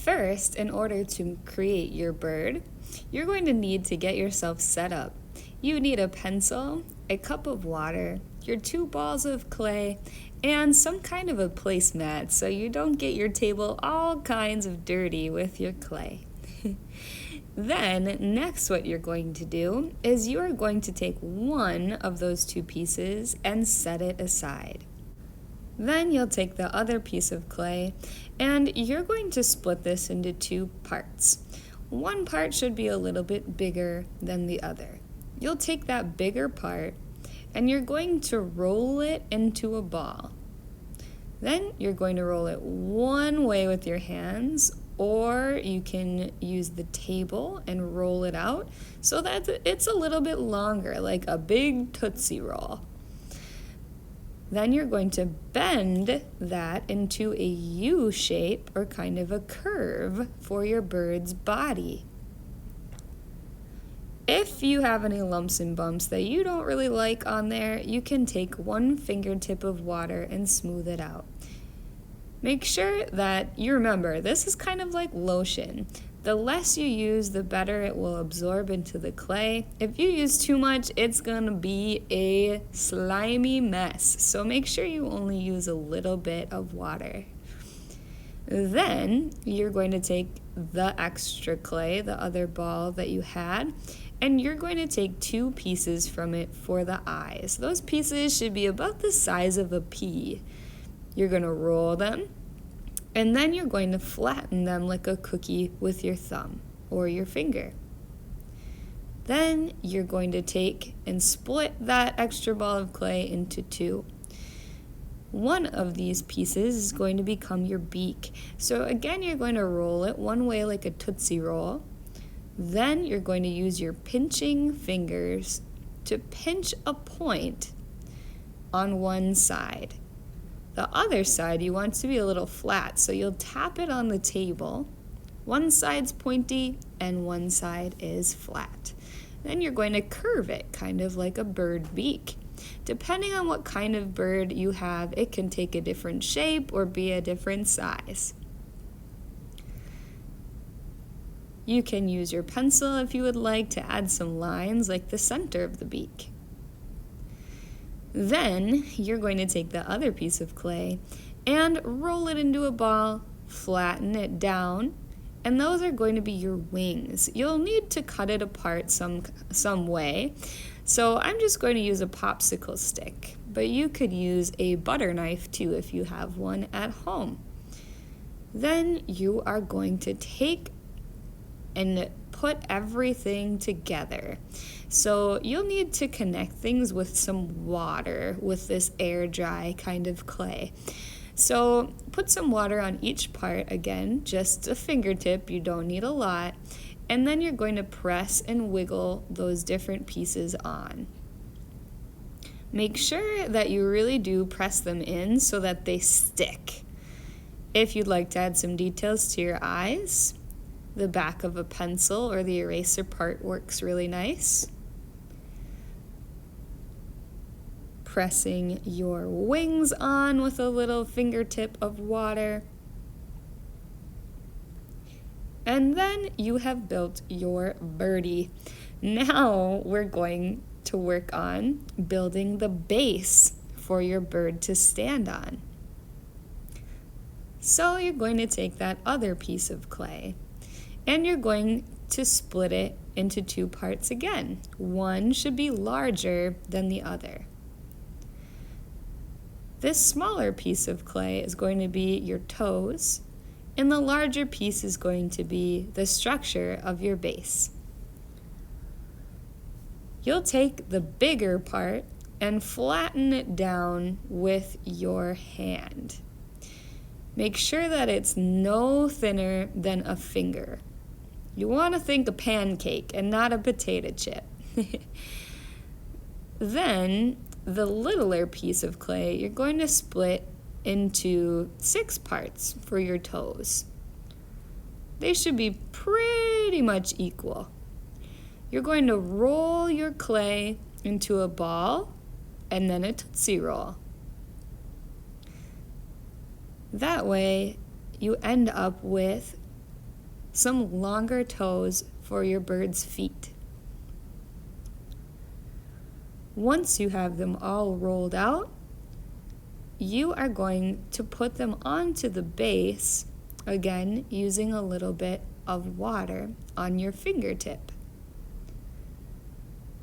First, in order to create your bird, you're going to need to get yourself set up. You need a pencil, a cup of water, your 2 balls of clay, and some kind of a placemat so you don't get your table all kinds of dirty with your clay. Then, next what you're going to do is you are going to take one of those 2 pieces and set it aside. Then you'll take the other piece of clay and you're going to split this into 2 parts. One part should be a little bit bigger than the other. You'll take that bigger part and you're going to roll it into a ball. Then you're going to roll it one way with your hands, or you can use the table and roll it out so that it's a little bit longer, like a big Tootsie Roll. Then you're going to bend that into a U shape or kind of a curve for your bird's body. If you have any lumps and bumps that you don't really like on there, you can take 1 fingertip of water and smooth it out. Make sure that you remember, this is kind of like lotion. The less you use, the better it will absorb into the clay. If you use too much, it's gonna be a slimy mess. So make sure you only use a little bit of water. Then you're going to take the extra clay, the other ball that you had, and you're going to take 2 pieces from it for the eyes. Those pieces should be about the size of a pea. You're going to roll them, and then you're going to flatten them like a cookie with your thumb or your finger. Then you're going to take and split that extra ball of clay into 2. One of these pieces is going to become your beak. So again, you're going to roll it one way like a Tootsie Roll. Then you're going to use your pinching fingers to pinch a point on one side. The other side you want to be a little flat, so you'll tap it on the table. One side's pointy and one side is flat. Then you're going to curve it, kind of like a bird beak. Depending on what kind of bird you have, it can take a different shape or be a different size. You can use your pencil if you would like to add some lines like the center of the beak. Then you're going to take the other piece of clay and roll it into a ball, flatten it down, and those are going to be your wings. You'll need to cut it apart some way, so I'm just going to use a popsicle stick, but you could use a butter knife too if you have one at home. Then you are going to take and put everything together. So you'll need to connect things with some water with this air dry kind of clay. So put some water on each part, again, just a fingertip, you don't need a lot, and then you're going to press and wiggle those different pieces on. Make sure that you really do press them in so that they stick. If you'd like to add some details to your eyes, the back of a pencil or the eraser part works really nice. Pressing your wings on with a little fingertip of water. And then you have built your birdie. Now we're going to work on building the base for your bird to stand on. So you're going to take that other piece of clay and you're going to split it into 2 parts again. One should be larger than the other. This smaller piece of clay is going to be your toes, and the larger piece is going to be the structure of your base. You'll take the bigger part and flatten it down with your hand. Make sure that it's no thinner than a finger. You want to think a pancake and not a potato chip. Then, the littler piece of clay, you're going to split into 6 parts for your toes. They should be pretty much equal. You're going to roll your clay into a ball and then a Tootsie Roll. That way, you end up with some longer toes for your bird's feet. Once you have them all rolled out, you are going to put them onto the base, again using a little bit of water on your fingertip.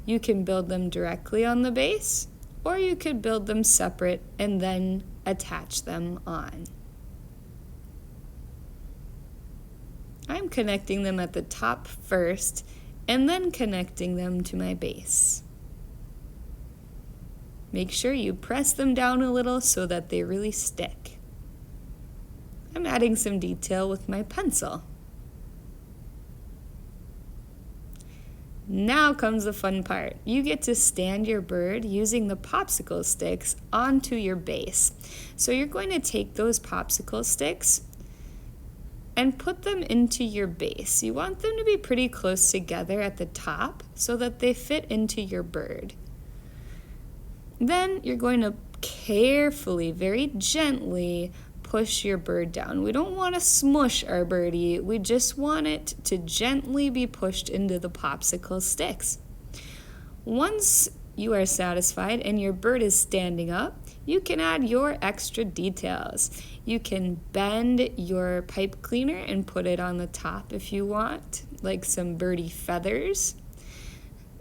You can build them directly on the base, or you could build them separate and then attach them on. I'm connecting them at the top first and then connecting them to my base. Make sure you press them down a little so that they really stick. I'm adding some detail with my pencil. Now comes the fun part. You get to stand your bird using the popsicle sticks onto your base. So you're going to take those popsicle sticks and put them into your base. You want them to be pretty close together at the top so that they fit into your bird. Then you're going to carefully, very gently push your bird down. We don't want to smush our birdie. We just want it to gently be pushed into the popsicle sticks. Once you are satisfied and your bird is standing up, you can add your extra details. You can bend your pipe cleaner and put it on the top if you want, like some birdie feathers.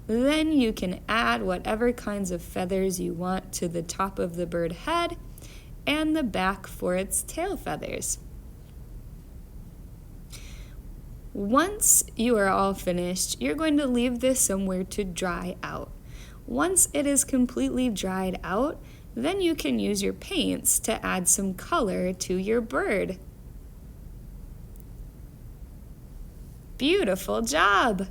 Then you can add whatever kinds of feathers you want to the top of the bird head and the back for its tail feathers. Once you are all finished, you're going to leave this somewhere to dry out. Once it is completely dried out, then you can use your paints to add some color to your bird. Beautiful job!